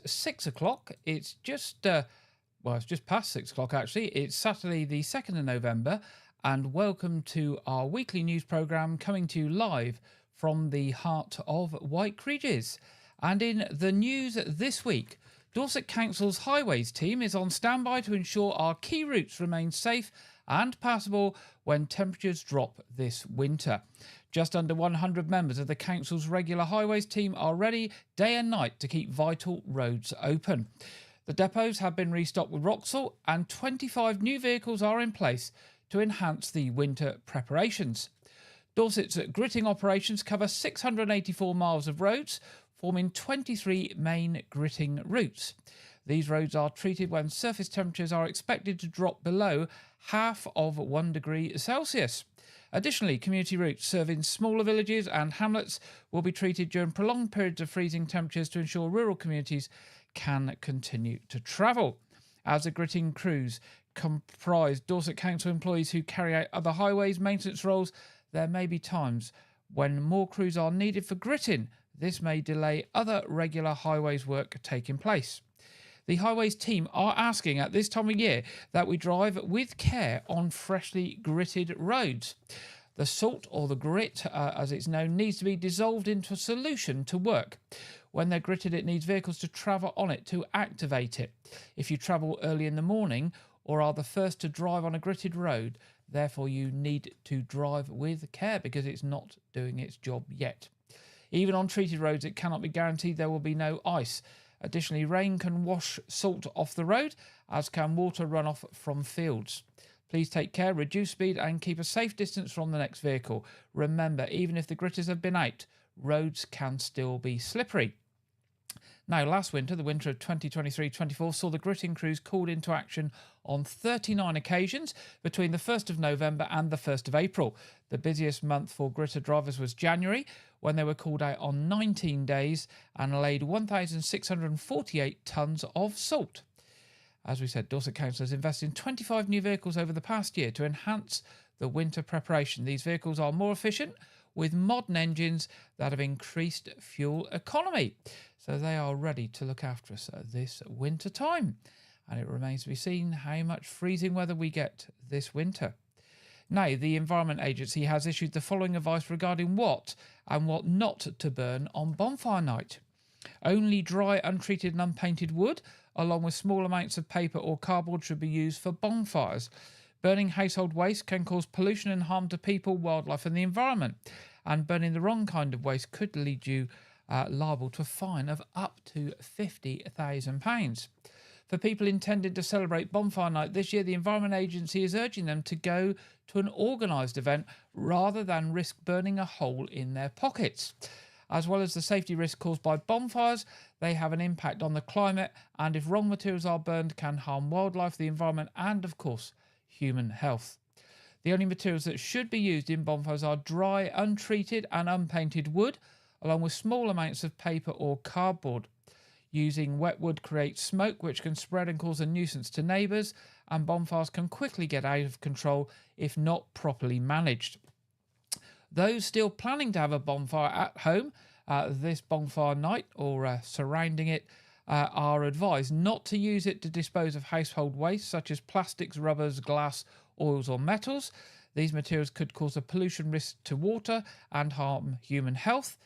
It's 6 o'clock. It's just past 6 o'clock actually. It's Saturday, the 2nd of November, and welcome to our weekly news programme coming to you live from the heart of White Regis. And in the news this week, Dorset Council's Highways team is on standby to ensure our key routes remain safe and passable when temperatures drop this winter. Just under 100 members of the council's regular highways team are ready day and night to keep vital roads open. The depots have been restocked with rock salt and 25 new vehicles are in place to enhance the winter preparations. Dorset's gritting operations cover 684 miles of roads, forming 23 main gritting routes. These roads are treated when surface temperatures are expected to drop below half of 1 degree Celsius. Additionally, community routes serving smaller villages and hamlets will be treated during prolonged periods of freezing temperatures to ensure rural communities can continue to travel. As the gritting crews comprise Dorset Council employees who carry out other highways maintenance roles, there may be times when more crews are needed for gritting. This may delay other regular highways work taking place. The highways team are asking at this time of year that we drive with care on freshly gritted roads. The salt, or the grit as it's known, needs to be dissolved into a solution to work. When they're gritted, it needs vehicles to travel on it to activate it. If you travel early in the morning or are the first to drive on a gritted road, therefore you need to drive with care because it's not doing its job yet. Even on treated roads, it cannot be guaranteed there will be no ice. Additionally, rain can wash salt off the road, as can water runoff from fields. Please take care, reduce speed and keep a safe distance from the next vehicle. Remember, even if the gritters have been out, roads can still be slippery. Now, last winter, the winter of 2023-24, saw the gritting crews called into action on 39 occasions between the 1st of November and the 1st of April. The busiest month for gritter drivers was January, when they were called out on 19 days and laid 1,648 tonnes of salt. As we said, Dorset Council has invested in 25 new vehicles over the past year to enhance the winter preparation. These vehicles are more efficient, with modern engines that have increased fuel economy. So they are ready to look after us at this winter time. And it remains to be seen how much freezing weather we get this winter. Now, the Environment Agency has issued the following advice regarding what and what not to burn on bonfire night. Only dry, untreated and unpainted wood, along with small amounts of paper or cardboard, should be used for bonfires. Burning household waste can cause pollution and harm to people, wildlife and the environment. And burning the wrong kind of waste could lead you liable to a fine of up to £50,000. For people intending to celebrate bonfire night this year, the Environment Agency is urging them to go to an organised event rather than risk burning a hole in their pockets. As well as the safety risk caused by bonfires, they have an impact on the climate, and if wrong materials are burned, can harm wildlife, the environment and, of course, human health. The only materials that should be used in bonfires are dry, untreated and unpainted wood, along with small amounts of paper or cardboard. Using wet wood creates smoke which can spread and cause a nuisance to neighbours, and bonfires can quickly get out of control if not properly managed. Those still planning to have a bonfire at home this bonfire night or surrounding it are advised not to use it to dispose of household waste such as plastics, rubbers, glass, oils or metals. These materials could cause a pollution risk to water and harm human health.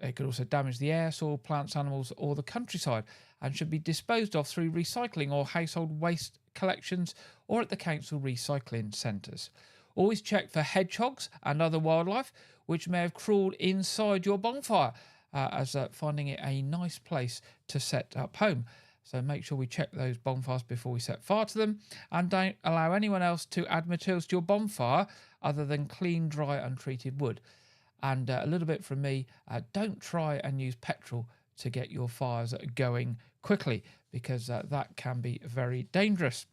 It could also damage the air, soil, plants, animals or the countryside, and should be disposed of through recycling or household waste collections or at the council recycling centres. Always check for hedgehogs and other wildlife which may have crawled inside your bonfire, as finding it a nice place to set up home. So make sure we check those bonfires before we set fire to them, and don't allow anyone else to add materials to your bonfire other than clean, dry, untreated wood. And a little bit from me, don't try and use petrol to get your fires going quickly, because that can be very dangerous.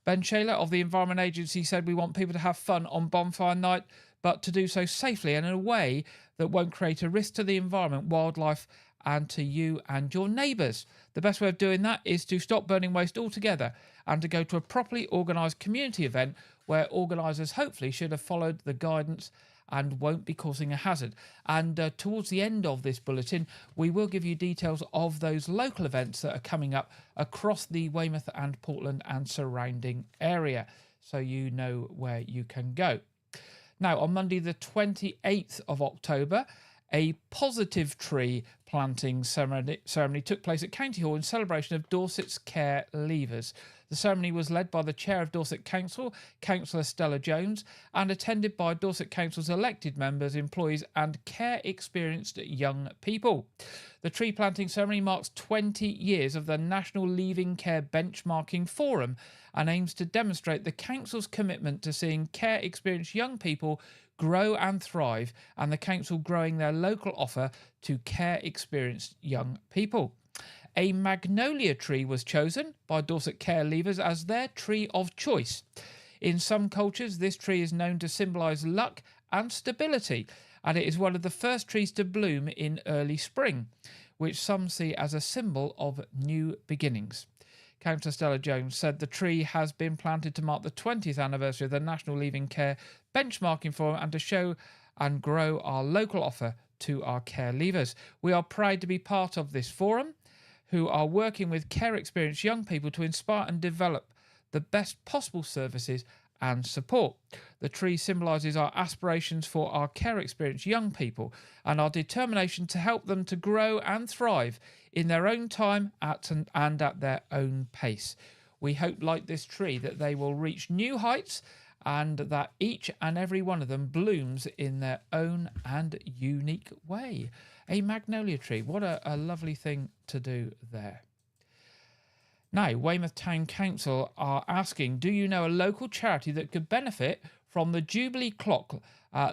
Ben Shaler of the Environment Agency said we want people to have fun on bonfire night, but to do so safely and in a way that won't create a risk to the environment, wildlife and to you and your neighbours. The best way of doing that is to stop burning waste altogether and to go to a properly organised community event where organisers hopefully should have followed the guidance and won't be causing a hazard. And towards the end of this bulletin, we will give you details of those local events that are coming up across the Weymouth and Portland and surrounding area, so you know where you can go. Now, on Monday the 28th of October, a positive tree planting ceremony took place at County Hall in celebration of Dorset's care leavers. The ceremony was led by the Chair of Dorset Council, Councillor Stella Jones, and attended by Dorset Council's elected members, employees and care-experienced young people. The tree planting ceremony marks 20 years of the National Leaving Care Benchmarking Forum and aims to demonstrate the Council's commitment to seeing care-experienced young people grow and thrive, and the Council growing their local offer to care-experienced young people. A magnolia tree was chosen by Dorset care leavers as their tree of choice. In some cultures, this tree is known to symbolise luck and stability, and it is one of the first trees to bloom in early spring, which some see as a symbol of new beginnings. Councillor Stella Jones said the tree has been planted to mark the 20th anniversary of the National Leaving Care Benchmarking Forum and to show and grow our local offer to our care leavers. We are proud to be part of this forum, who are working with care-experienced young people to inspire and develop the best possible services and support. The tree symbolises our aspirations for our care-experienced young people and our determination to help them to grow and thrive in their own time and at their own pace. We hope, like this tree, that they will reach new heights and that each and every one of them blooms in their own and unique way. A magnolia tree, what a lovely thing to do there. Now, Weymouth Town Council are asking, do you know a local charity that could benefit from the Jubilee Clock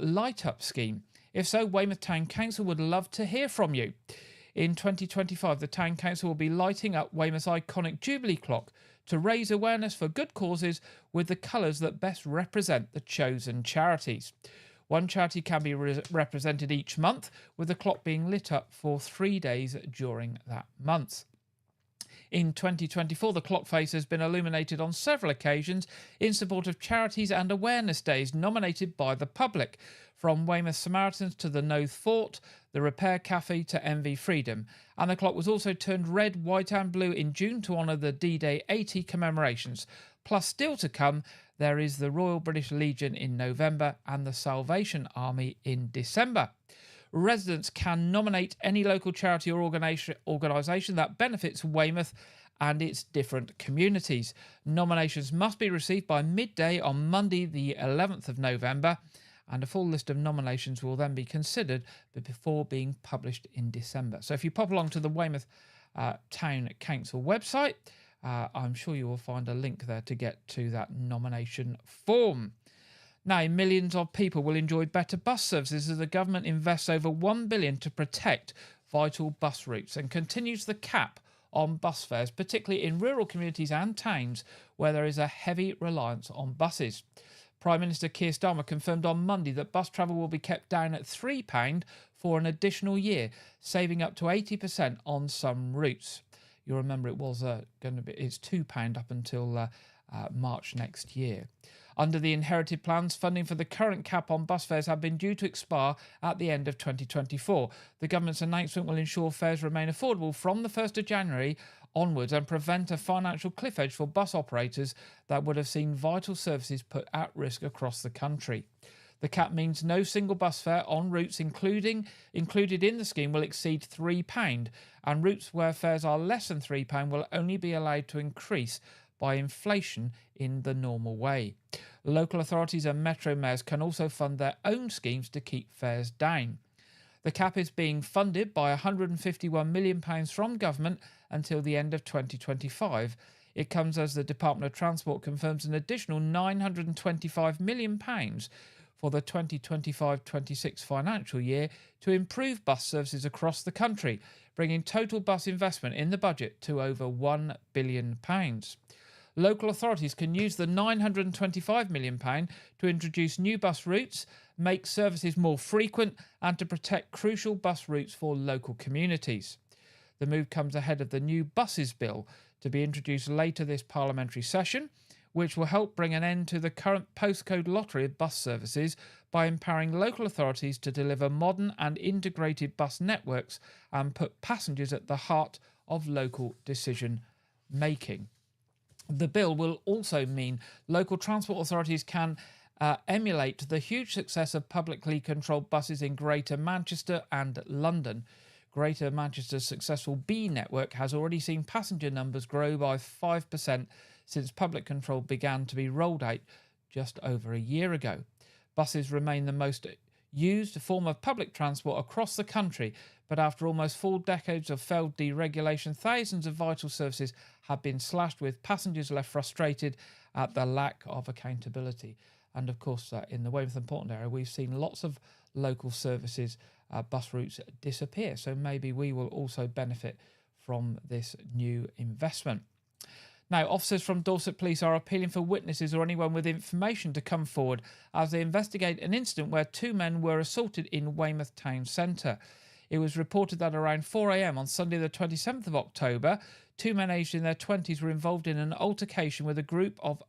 light-up scheme? If so, Weymouth Town Council would love to hear from you. In 2025, the Town Council will be lighting up Weymouth's iconic Jubilee Clock to raise awareness for good causes with the colours that best represent the chosen charities. One charity can be represented each month, with the clock being lit up for 3 days during that month. In 2024, the clock face has been illuminated on several occasions in support of charities and awareness days nominated by the public, from Weymouth Samaritans to the Noth Fort, the Repair Cafe to MV Freedom. And the clock was also turned red, white and blue in June to honour the D-Day 80 commemorations. Plus, still to come, there is the Royal British Legion in November and the Salvation Army in December. Residents can nominate any local charity or organisation that benefits Weymouth and its different communities. Nominations must be received by midday on Monday the 11th of November, and a full list of nominations will then be considered before being published in December. So if you pop along to the Weymouth Town Council website, I'm sure you will find a link there to get to that nomination form. Now, millions of people will enjoy better bus services as the government invests over £1 billion to protect vital bus routes and continues the cap on bus fares, particularly in rural communities and towns where there is a heavy reliance on buses. Prime Minister Keir Starmer confirmed on Monday that bus travel will be kept down at £3 for an additional year, saving up to 80% on some routes. You'll remember it was it's £2 up until March next year. Under the inherited plans, funding for the current cap on bus fares had been due to expire at the end of 2024. The government's announcement will ensure fares remain affordable from the 1st of January onwards and prevent a financial cliff edge for bus operators that would have seen vital services put at risk across the country. The cap means no single bus fare on routes included in the scheme will exceed £3, and routes where fares are less than £3 will only be allowed to increase by inflation in the normal way. Local authorities and metro mayors can also fund their own schemes to keep fares down. The cap is being funded by £151 million from government until the end of 2025. It comes as the Department of Transport confirms an additional £925 million for the 2025-26 financial year to improve bus services across the country, bringing total bus investment in the budget to over £1 billion. Local authorities can use the £925 million to introduce new bus routes, make services more frequent, and to protect crucial bus routes for local communities. The move comes ahead of the new buses bill to be introduced later this parliamentary session, which will help bring an end to the current postcode lottery of bus services by empowering local authorities to deliver modern and integrated bus networks and put passengers at the heart of local decision making. The bill will also mean local transport authorities can emulate the huge success of publicly controlled buses in Greater Manchester and London. Greater Manchester's successful B network has already seen passenger numbers grow by 5% since public control began to be rolled out just over a year ago. Buses remain the most used form of public transport across the country, but after almost 4 decades of failed deregulation, thousands of vital services have been slashed, with passengers left frustrated at the lack of accountability. And of course, in the Weymouth and Portland area, we've seen lots of local services, bus routes disappear. So maybe we will also benefit from this new investment. Now, officers from Dorset Police are appealing for witnesses or anyone with information to come forward as they investigate an incident where 2 men were assaulted in Weymouth Town Centre. It was reported that around 4 a.m. on Sunday the 27th of October, 2 men aged in their 20s were involved in an altercation with a group of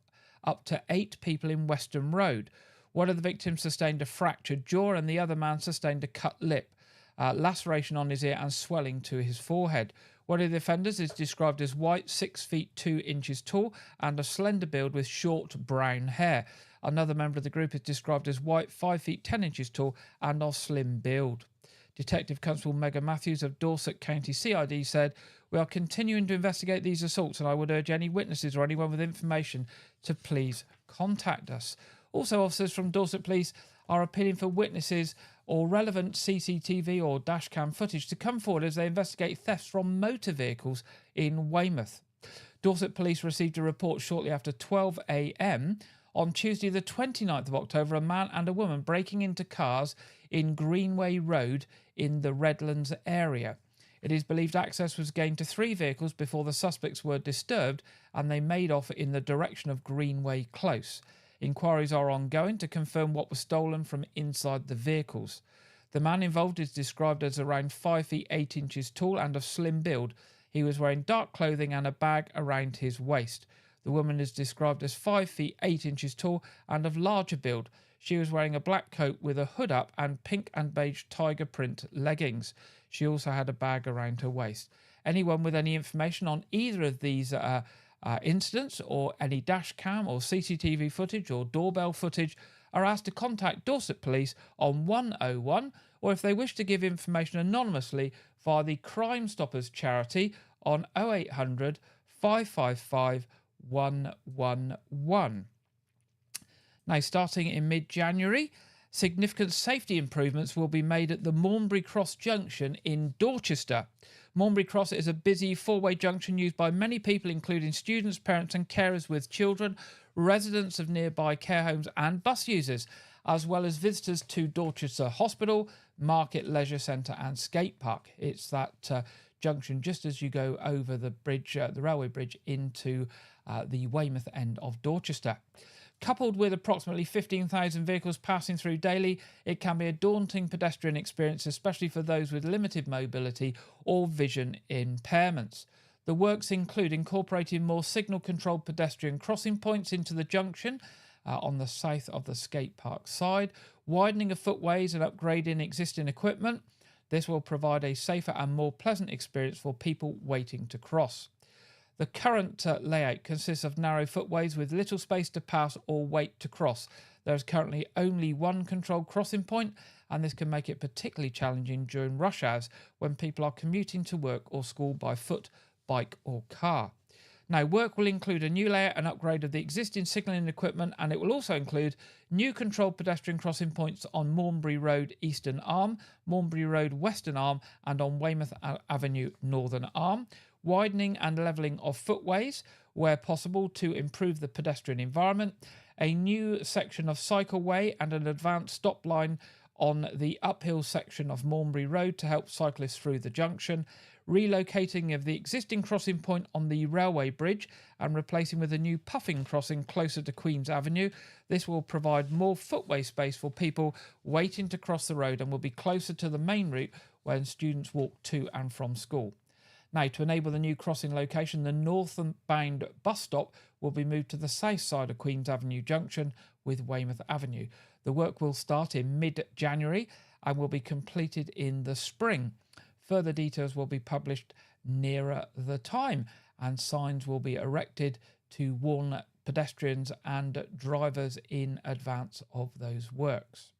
up to 8 people in Western Road. One of the victims sustained a fractured jaw and the other man sustained a cut lip, laceration on his ear and swelling to his forehead. One of the offenders is described as white, 6 feet 2 inches tall and of slender build with short brown hair. Another member of the group is described as white, 5 feet 10 inches tall and of slim build. Detective Constable Megan Matthews of Dorset County CID said, "We are continuing to investigate these assaults and I would urge any witnesses or anyone with information to please contact us." Also, officers from Dorset Police are appealing for witnesses or relevant CCTV or dashcam footage to come forward as they investigate thefts from motor vehicles in Weymouth. Dorset Police received a report shortly after 12 a.m. on Tuesday the 29th of October, a man and a woman breaking into cars in Greenway Road in the Redlands area. It is believed access was gained to 3 vehicles before the suspects were disturbed and they made off in the direction of Greenway Close. Inquiries are ongoing to confirm what was stolen from inside the vehicles. The man involved is described as around 5 feet 8 inches tall and of slim build. He was wearing dark clothing and a bag around his waist. The woman is described as 5 feet 8 inches tall and of larger build. She was wearing a black coat with a hood up and pink and beige tiger print leggings. She also had a bag around her waist. Anyone with any information on either of these incidents or any dash cam or CCTV footage or doorbell footage are asked to contact Dorset Police on 101, or if they wish to give information anonymously via the Crime Stoppers charity on 0800 555 111. Now, starting in mid-January, significant safety improvements will be made at the Maunbury Cross junction in Dorchester. Maunbury Cross is a busy 4-way junction used by many people, including students, parents and carers with children, residents of nearby care homes and bus users, as well as visitors to Dorchester Hospital, Market Leisure Centre and Skate Park. It's that junction just as you go over the bridge, the railway bridge, into the Weymouth end of Dorchester. Coupled with approximately 15,000 vehicles passing through daily, it can be a daunting pedestrian experience, especially for those with limited mobility or vision impairments. The works include incorporating more signal-controlled pedestrian crossing points into the junction on the south of the skate park side, widening of footways and upgrading existing equipment. This will provide a safer and more pleasant experience for people waiting to cross. The current layout consists of narrow footways with little space to pass or wait to cross. There is currently only one controlled crossing point, and this can make it particularly challenging during rush hours when people are commuting to work or school by foot, bike or car. Now, work will include a new layout and upgrade of the existing signalling equipment, and it will also include new controlled pedestrian crossing points on Maunbury Road Eastern Arm, Maunbury Road Western Arm and on Weymouth Avenue Northern Arm, widening and levelling of footways where possible to improve the pedestrian environment, a new section of cycleway and an advanced stop line on the uphill section of Maunbury Road to help cyclists through the junction, relocating of the existing crossing point on the railway bridge and replacing with a new puffing crossing closer to Queen's Avenue. This will provide more footway space for people waiting to cross the road and will be closer to the main route when students walk to and from school. Now, to enable the new crossing location, the northbound bus stop will be moved to the south side of Queen's Avenue Junction with Weymouth Avenue. The work will start in mid-January and will be completed in the spring. Further details will be published nearer the time, and signs will be erected to warn pedestrians and drivers in advance of those works.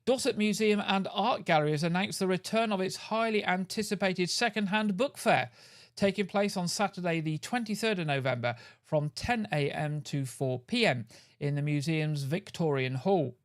Dorset Museum and Art Gallery has announced the return of its highly anticipated second-hand book fair, taking place on Saturday the 23rd of November from 10 a.m. to 4 p.m. in the museum's Victorian Hall.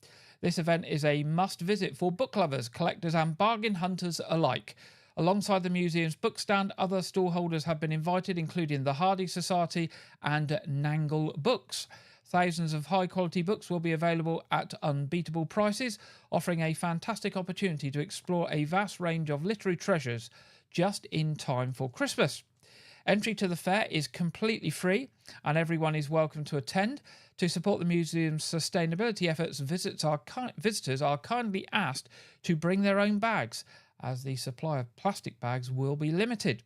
This event is a must-visit for book lovers, collectors and bargain hunters alike. Alongside the museum's bookstand, other stallholders have been invited, including the Hardy Society and Nangle Books. Thousands of high-quality books will be available at unbeatable prices, offering a fantastic opportunity to explore a vast range of literary treasures just in time for Christmas. Entry to the fair is completely free, and everyone is welcome to attend. To support the museum's sustainability efforts, visitors are kindly asked to bring their own bags, as the supply of plastic bags will be limited.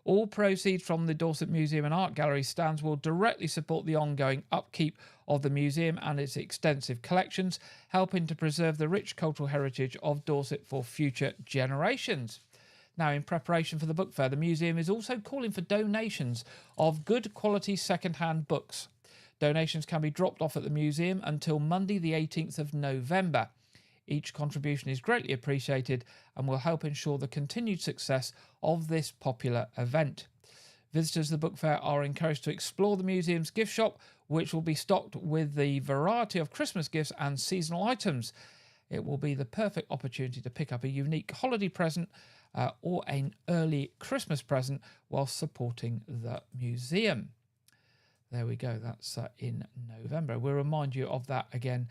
All proceeds from the Dorset Museum and Art Gallery stands will directly support the ongoing upkeep of the museum and its extensive collections, helping to preserve the rich cultural heritage of Dorset for future generations. Now, in preparation for the book fair, the museum is also calling for donations of good quality second-hand books. Donations can be dropped off at the museum until Monday the 18th of November. Each contribution is greatly appreciated and will help ensure the continued success of this popular event. Visitors to the book fair are encouraged to explore the museum's gift shop, which will be stocked with the variety of Christmas gifts and seasonal items. It will be the perfect opportunity to pick up a unique holiday present or an early Christmas present while supporting the museum. There we go. That's in November. We'll remind you of that again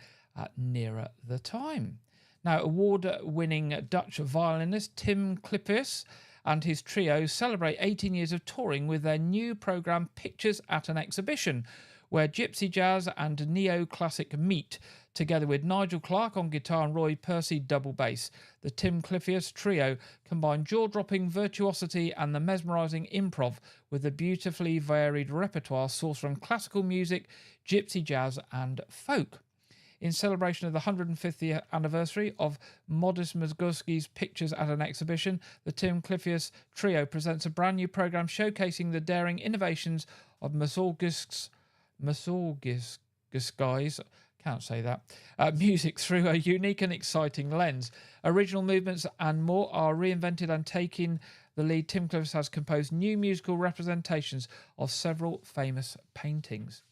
nearer the time. Now, award-winning Dutch violinist Tim Clippius and his trio celebrate 18 years of touring with their new programme Pictures at an Exhibition, where gypsy jazz and neo-classic meet, together with Nigel Clark on guitar and Roy Percy double bass. The Tim Clippius trio combine jaw-dropping virtuosity and the mesmerising improv with a beautifully varied repertoire sourced from classical music, gypsy jazz and folk. In celebration of the 150th anniversary of Modest Mussorgsky's Pictures at an Exhibition, the Tim Clippius Trio presents a brand new programme showcasing the daring innovations of Mussorgsky's music through a unique and exciting lens. Original movements and more are reinvented, and taking the lead, Tim Clippius has composed new musical representations of several famous paintings.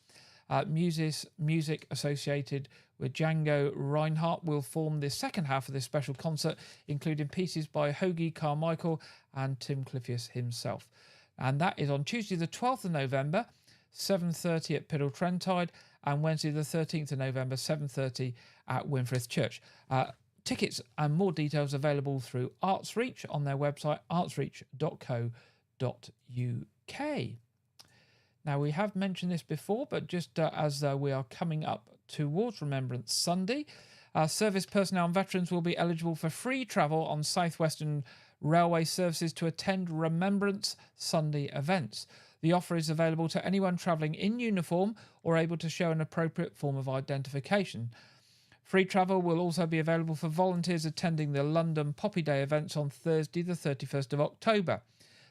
Music associated with Django Reinhardt will form the second half of this special concert, including pieces by Hoagy Carmichael and Tim Clippius himself. And that is on Tuesday the 12th of November, 7:30 at Piddle Trentide, and Wednesday the 13th of November, 7:30 at Winfrith Church. Tickets and more details available through ArtsReach on their website, artsreach.co.uk. Now, we have mentioned this before, but just as we are coming up towards Remembrance Sunday, service personnel and veterans will be eligible for free travel on South Western Railway services to attend Remembrance Sunday events. The offer is available to anyone travelling in uniform or able to show an appropriate form of identification. Free travel will also be available for volunteers attending the London Poppy Day events on Thursday the 31st of October.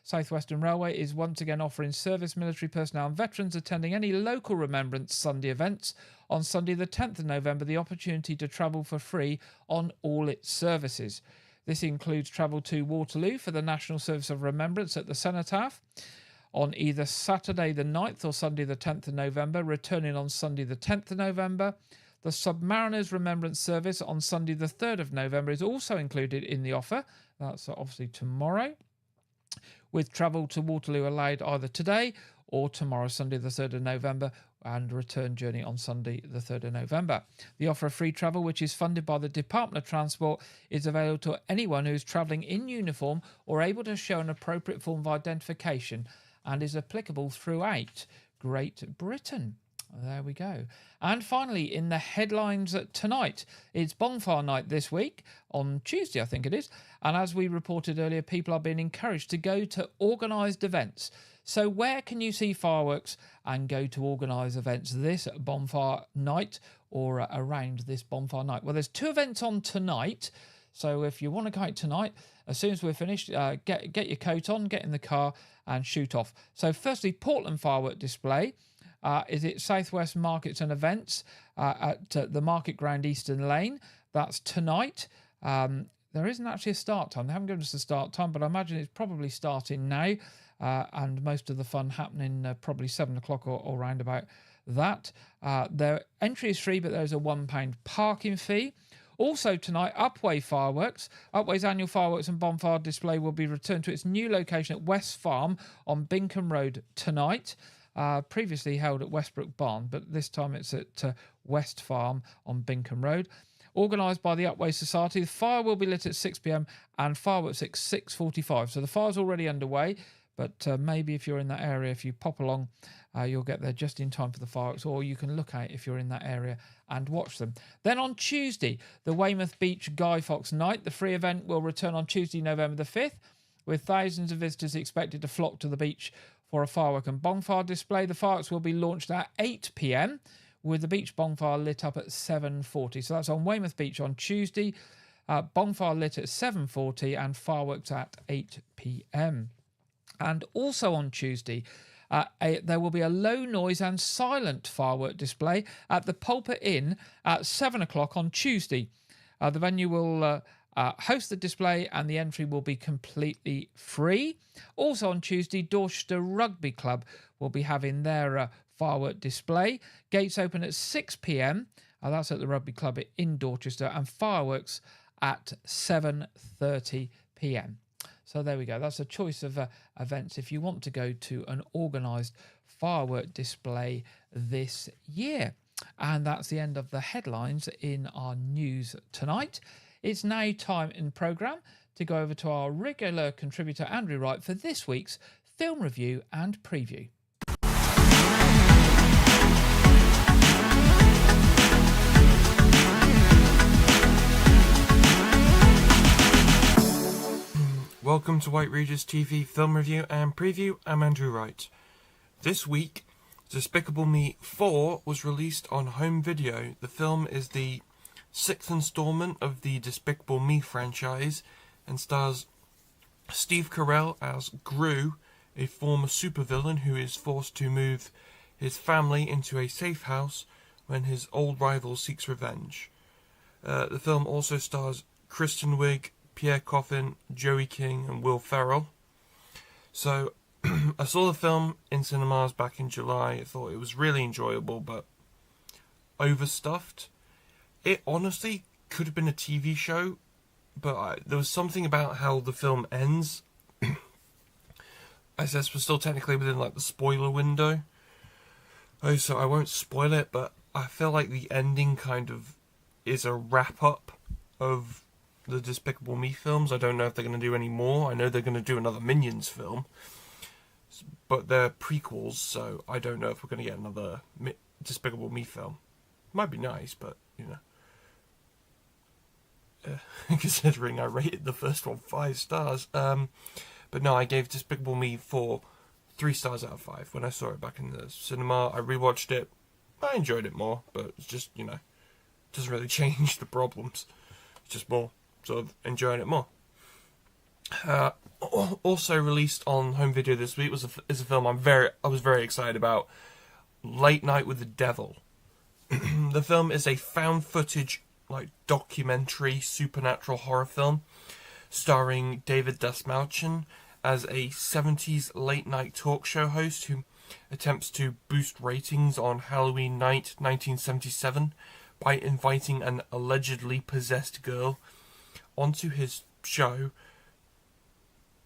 South Western Railway is once again offering service military personnel and veterans attending any local Remembrance Sunday events on Sunday the 10th of November the opportunity to travel for free on all its services. This includes travel to Waterloo for the National Service of Remembrance at the Cenotaph on either Saturday the 9th or Sunday the 10th of November, returning on Sunday the 10th of November. The Submariners Remembrance Service on Sunday the 3rd of November is also included in the offer. That's obviously tomorrow, with travel to Waterloo allowed either today or tomorrow, Sunday the 3rd of November, and return journey on Sunday the 3rd of November. The offer of free travel, which is funded by the Department of Transport, is available to anyone who is travelling in uniform or able to show an appropriate form of identification, and is applicable throughout Great Britain. There we go. And finally, in the headlines tonight, it's Bonfire Night this week, on Tuesday, I think it is. And as we reported earlier, people are being encouraged to go to organised events. So where can you see fireworks and go to organised events this Bonfire Night or around this Bonfire Night? Well, there's 2 events on tonight. So if you want to go out tonight, as soon as we're finished, get your coat on, get in the car and shoot off. So firstly, Portland Firework Display. Is it Southwest Markets and Events at the Market Ground Eastern Lane? That's tonight. There isn't actually a start time. They haven't given us a start time, but I imagine it's probably starting now. And most of the fun happening probably 7 o'clock or round about that. Their entry is free, but there's a £1 parking fee. Also tonight, Upwey Fireworks. Upwey's annual fireworks and bonfire display will be returned to its new location at West Farm on Binkham Road tonight. Previously held at Westbrook Barn, but this time it's at West Farm on Binkham Road. Organised by the Upwey Society, the fire will be lit at 6 p.m. and fireworks at 6:45. So the fire's already underway, but maybe if you're in that area, if you pop along, you'll get there just in time for the fireworks, or you can look out if you're in that area and watch them. Then on Tuesday, the Weymouth Beach Guy Fawkes Night. The free event will return on Tuesday, November the 5th, with thousands of visitors expected to flock to the beach for a firework and bonfire display. The fireworks will be launched at 8 p.m, with the beach bonfire lit up at 7:40. So that's on Weymouth Beach on Tuesday. Bonfire lit at 7:40 and fireworks at 8 p.m. And also on Tuesday, there will be a low noise and silent firework display at the Pulpit Inn at 7 o'clock on Tuesday. The venue will host the display and the entry will be completely free. Also on Tuesday, Dorchester Rugby Club will be having their firework display. Gates open at 6 p.m. That's at the Rugby Club in Dorchester, and fireworks at 7:30 p.m. So there we go. That's a choice of events if you want to go to an organised firework display this year. And that's the end of the headlines in our news tonight. It's now time in programme to go over to our regular contributor Andrew Wright for this week's film review and preview. Welcome to White Regis TV Film Review and Preview. I'm Andrew Wright. This week, Despicable Me 4 was released on home video. The film is the 6th installment of the Despicable Me franchise and stars Steve Carell as Gru, a former supervillain who is forced to move his family into a safe house when his old rival seeks revenge. The film also stars Kristen Wiig, Pierre Coffin, Joey King and Will Ferrell. So, I saw the film in cinemas back in July. I thought it was really enjoyable, but overstuffed. It honestly could have been a TV show, but there was something about how the film ends. I guess we're still technically within like the spoiler window. Oh, so I won't spoil it, but I feel like the ending kind of is a wrap-up of the Despicable Me films. I don't know if they're going to do any more. I know they're going to do another Minions film, but they're prequels, so I don't know if we're going to get another Despicable Me film. Might be nice, but, you know, considering I rated the first one 5 stars. But no, I gave Despicable Me 4 3 stars out of 5 when I saw it back in the cinema. I rewatched it. I enjoyed it more, but it's just, you know, doesn't really change the problems. It's just more sort of enjoying it more. Also released on home video this week is a film I was very excited about. Late Night with the Devil. The film is a found footage like documentary supernatural horror film starring David Dastmalchian as a 70s late night talk show host who attempts to boost ratings on Halloween night 1977 by inviting an allegedly possessed girl onto his show,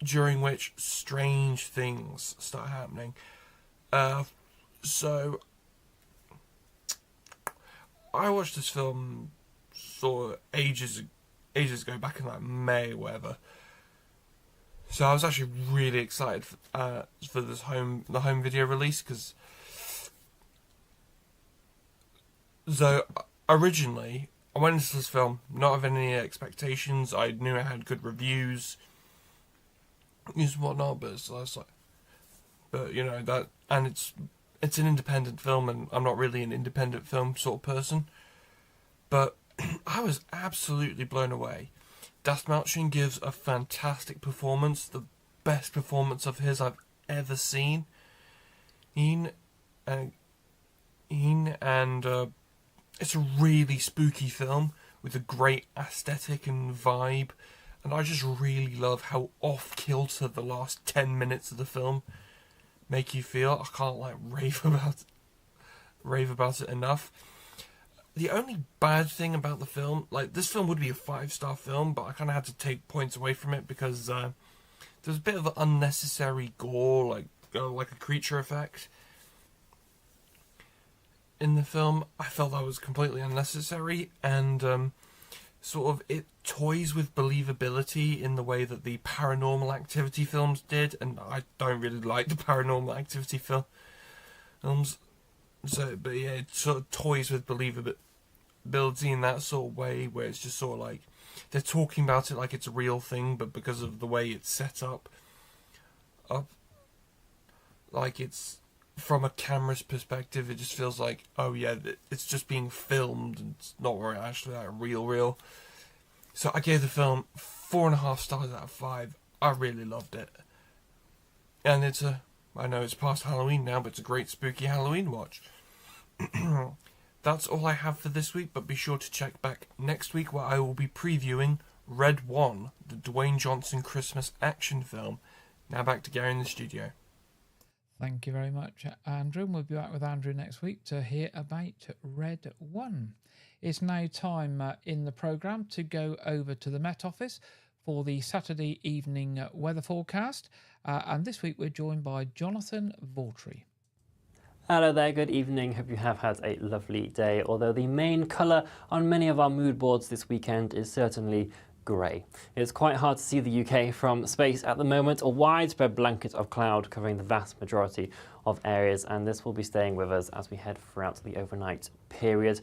during which strange things start happening. So I watched this film sort of ages ago, back in like May or whatever. So I was actually really excited for the home video release, because So, originally, I went into this film not having any expectations. I knew it had good reviews, and whatnot, but it's like, but you know that, and it's an independent film, and I'm not really an independent film sort of person. But I was absolutely blown away. Das Malchin gives a fantastic performance, the best performance of his I've ever seen. And it's a really spooky film with a great aesthetic and vibe, and I just really love how off kilter the last 10 minutes of the film make you feel. I can't rave about it enough. The only bad thing about the film, this film would be a 5-star film, but I kind of had to take points away from it because there's a bit of unnecessary gore, like a creature effect in the film. I felt that was completely unnecessary, and sort of it toys with believability in the way that the Paranormal Activity films did, and I don't really like the Paranormal Activity films. So, but yeah, it sort of toys with believability in that sort of way, where it's just sort of like they're talking about it like it's a real thing, but because of the way it's set up, like it's from a camera's perspective, it just feels like, oh yeah, it's just being filmed, and it's not really actually real. So I gave the film 4.5 stars out of 5. I really loved it, and I know it's past Halloween now, but it's a great spooky Halloween watch. That's all I have for this week, but be sure to check back next week where I will be previewing Red One, the Dwayne Johnson Christmas action film. Now back to Gary in the studio. Thank you very much, Andrew. And we'll be back with Andrew next week to hear about Red One. It's now time in the programme to go over to the Met Office for the Saturday evening weather forecast. And this week we're joined by Jonathan Vautry. Hello there, good evening. Hope you have had a lovely day. Although the main colour on many of our mood boards this weekend is certainly grey. It's quite hard to see the UK from space at the moment. A widespread blanket of cloud covering the vast majority of areas, and this will be staying with us as we head throughout the overnight period.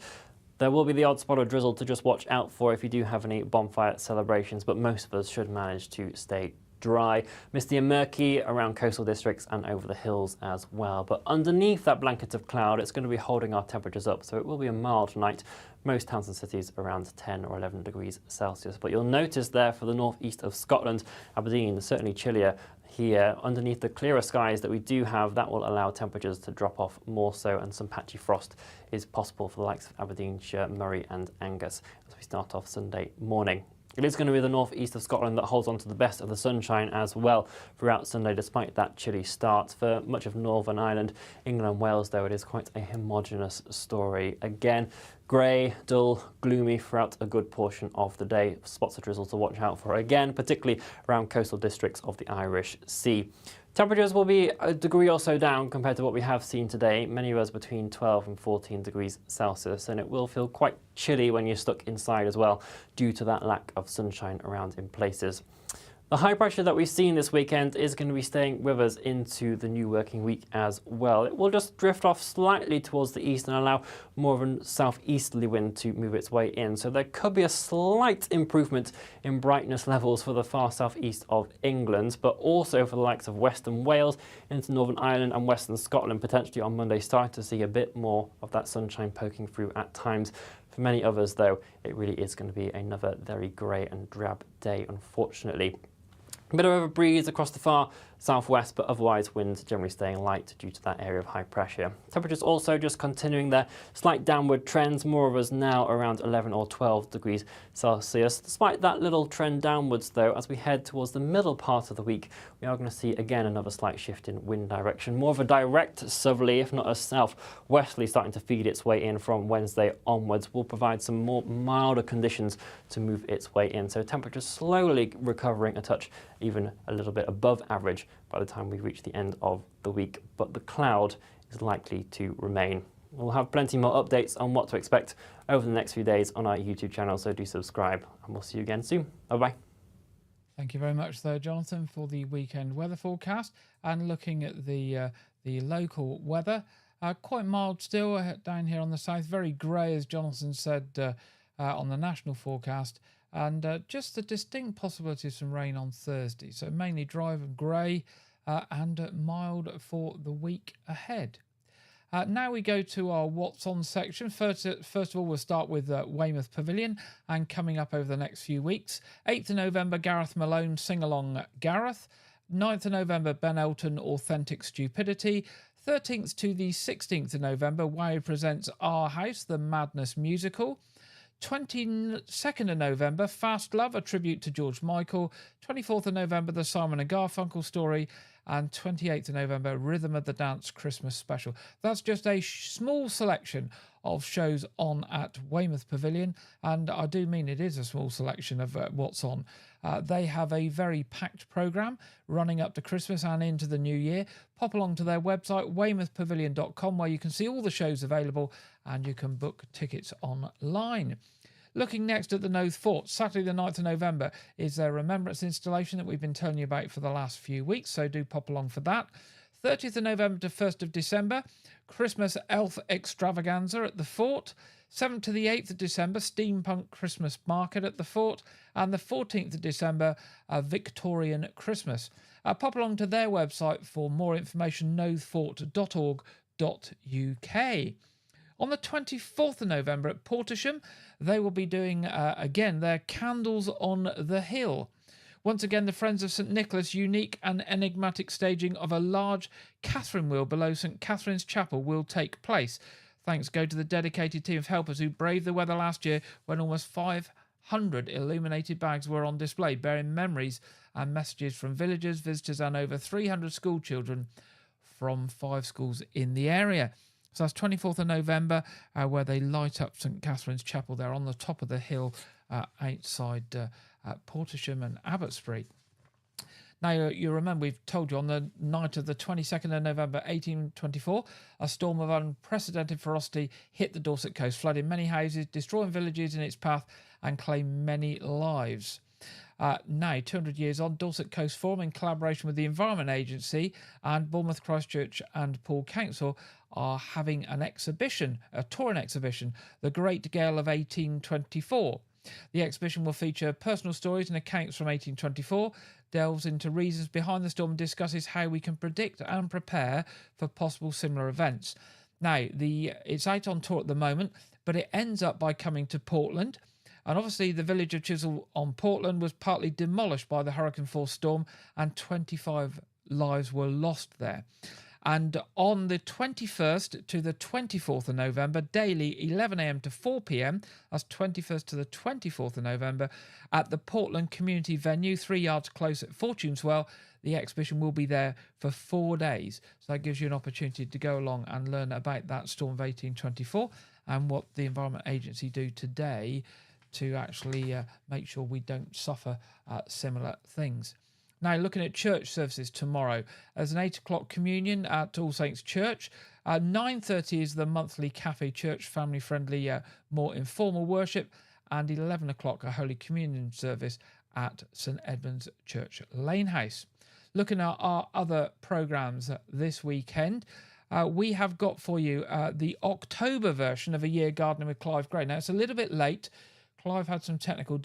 There will be the odd spot of drizzle to just watch out for if you do have any bonfire celebrations, but most of us should manage to stay dry, misty and murky around coastal districts and over the hills as well. But underneath that blanket of cloud, it's going to be holding our temperatures up, so it will be a mild night. Most towns and cities around 10 or 11 degrees Celsius. But you'll notice there for the northeast of Scotland, Aberdeen, certainly chillier here. Underneath the clearer skies that we do have, that will allow temperatures to drop off more so, and some patchy frost is possible for the likes of Aberdeenshire, Murray and Angus as we start off Sunday morning. It is going to be the northeast of Scotland that holds on to the best of the sunshine as well throughout Sunday, despite that chilly start. For much of Northern Ireland, England and Wales, though, it is quite a homogeneous story. Again, grey, dull, gloomy throughout a good portion of the day. Spots of drizzle to watch out for again, particularly around coastal districts of the Irish Sea. Temperatures will be a degree or so down compared to what we have seen today, many of us between 12 and 14 degrees Celsius, and it will feel quite chilly when you're stuck inside as well due to that lack of sunshine around in places. The high pressure that we've seen this weekend is going to be staying with us into the new working week as well. It will just drift off slightly towards the east and allow more of a southeasterly wind to move its way in. So there could be a slight improvement in brightness levels for the far southeast of England, but also for the likes of Western Wales into Northern Ireland and Western Scotland, potentially on Monday, starting to see a bit more of that sunshine poking through at times. For many others, though, it really is going to be another very grey and drab day, unfortunately. A bit of a breeze across the far southwest, but otherwise winds generally staying light due to that area of high pressure. Temperatures also just continuing their slight downward trends, more of us now around 11 or 12 degrees Celsius. Despite that little trend downwards though, as we head towards the middle part of the week, we are going to see again another slight shift in wind direction. More of a direct southerly, if not a southwesterly, starting to feed its way in from Wednesday onwards, will provide some more milder conditions to move its way in. So temperatures slowly recovering a touch, even a little bit above average by the time we reach the end of the week, but the cloud is likely to remain. We'll have plenty more updates on what to expect over the next few days on our YouTube channel, so do subscribe, and we'll see you again soon. Bye-bye. Thank you very much there, Jonathan, for the weekend weather forecast. And looking at the local weather, Quite mild still down here on the south. Very grey, as Jonathan said on the national forecast. And just the distinct possibility of some rain on Thursday. So mainly dry and grey and mild for the week ahead. Now we go to our What's On section. First of all, we'll start with Weymouth Pavilion, and coming up over the next few weeks. 8th of November, Gareth Malone, Sing Along Gareth. 9th of November, Ben Elton, Authentic Stupidity. 13th to the 16th of November, WOW presents Our House, the Madness Musical. 22nd of November, Fast Love, a tribute to George Michael. 24th of November, The Simon and Garfunkel Story. And 28th of November, Rhythm of the Dance Christmas Special. That's just a small selection of shows on at Weymouth Pavilion, and I do mean it is a small selection of what's on. They have a very packed programme running up to Christmas and into the new year. Pop along to their website, weymouthpavilion.com, where you can see all the shows available and you can book tickets online. Looking next at the Knowth Fort, Saturday the 9th of November is their remembrance installation that we've been telling you about for the last few weeks, so do pop along for that. 30th of November to 1st of December, Christmas Elf Extravaganza at the Fort. 7th to the 8th of December, Steampunk Christmas Market at the Fort. And the 14th of December, Victorian Christmas. Pop along to their website for more information, knowthfort.org.uk. On the 24th of November at Portisham, they will be doing, again, their Candles on the Hill. Once again, the Friends of St Nicholas' unique and enigmatic staging of a large Catherine wheel below St Catherine's Chapel will take place. Thanks go to the dedicated team of helpers who braved the weather last year when almost 500 illuminated bags were on display, bearing memories and messages from villagers, visitors and over 300 school children from 5 schools in the area. So that's 24th of November, where they light up St Catherine's Chapel there on the top of the hill outside Portisham and Abbotsbury. Now, you remember we've told you on the night of the 22nd of November 1824, a storm of unprecedented ferocity hit the Dorset coast, flooding many houses, destroying villages in its path and claiming many lives. Now, 200 years on, Dorset Coast Forum, in collaboration with the Environment Agency and Bournemouth, Christchurch and Poole Council, are having an exhibition, a touring exhibition, The Great Gale of 1824. The exhibition will feature personal stories and accounts from 1824, delves into reasons behind the storm and discusses how we can predict and prepare for possible similar events. Now, it's out on tour at the moment, but it ends up by coming to Portland. And obviously the village of Chisel on Portland was partly demolished by the Hurricane Force storm, and 25 lives were lost there. And on the 21st to the 24th of November, daily 11 a.m. to 4 p.m, that's 21st to the 24th of November, at the Portland Community Venue, 3 yards close at Fortuneswell. The exhibition will be there for 4 days. So that gives you an opportunity to go along and learn about that storm of 1824 and what the Environment Agency do today to actually make sure we don't suffer similar things. Now, looking at church services tomorrow, there's an 8 o'clock communion at All Saints Church. 9:30 is the monthly Cafe Church, family-friendly, more informal worship. And 11 o'clock, a Holy Communion service at St Edmund's Church, Lanehouse. Looking at our other programmes this weekend, we have got for you the October version of A Year Gardening with Clive Gray. Now, it's a little bit late. Clive had some technical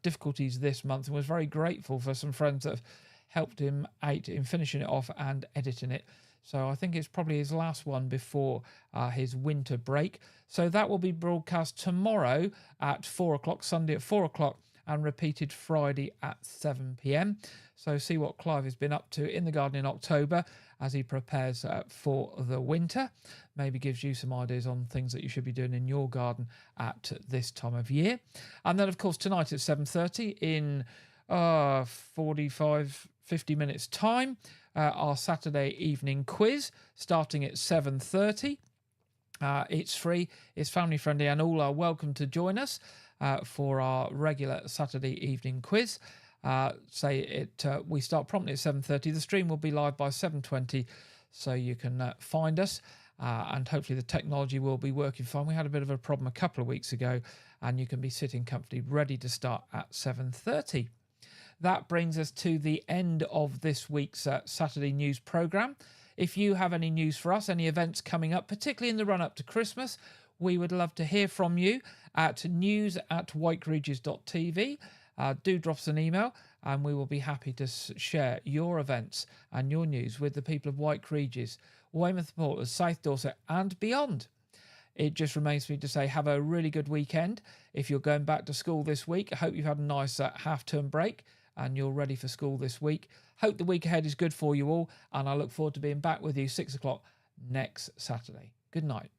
difficulties this month and was very grateful for some friends that have helped him out in finishing it off and editing it. So I think it's probably his last one before his winter break. So that will be broadcast tomorrow at 4 o'clock, Sunday at 4 o'clock, and repeated Friday at 7 p.m. So see what Clive has been up to in the garden in October as he prepares for the winter. Maybe gives you some ideas on things that you should be doing in your garden at this time of year. And then, of course, tonight at 7:30 in 50 minutes time, our Saturday evening quiz starting at 7:30. It's free, it's family friendly, and all are welcome to join us for our regular Saturday evening quiz. We start promptly at 7:30. The stream will be live by 7:20, so you can find us, and hopefully the technology will be working fine. We had a bit of a problem a couple of weeks ago, and you can be sitting comfortably ready to start at 7:30. That brings us to the end of this week's Saturday news programme. If you have any news for us, any events coming up, particularly in the run-up to Christmas, we would love to hear from you at news@whiteregis.tv. Do drop us an email and we will be happy to share your events and your news with the people of White Regis, Weymouth Port, South Dorset and beyond. It just remains for me to say have a really good weekend. If you're going back to school this week, I hope you've had a nice half-term break and you're ready for school this week. Hope the week ahead is good for you all, and I look forward to being back with you 6 o'clock next Saturday. Good night.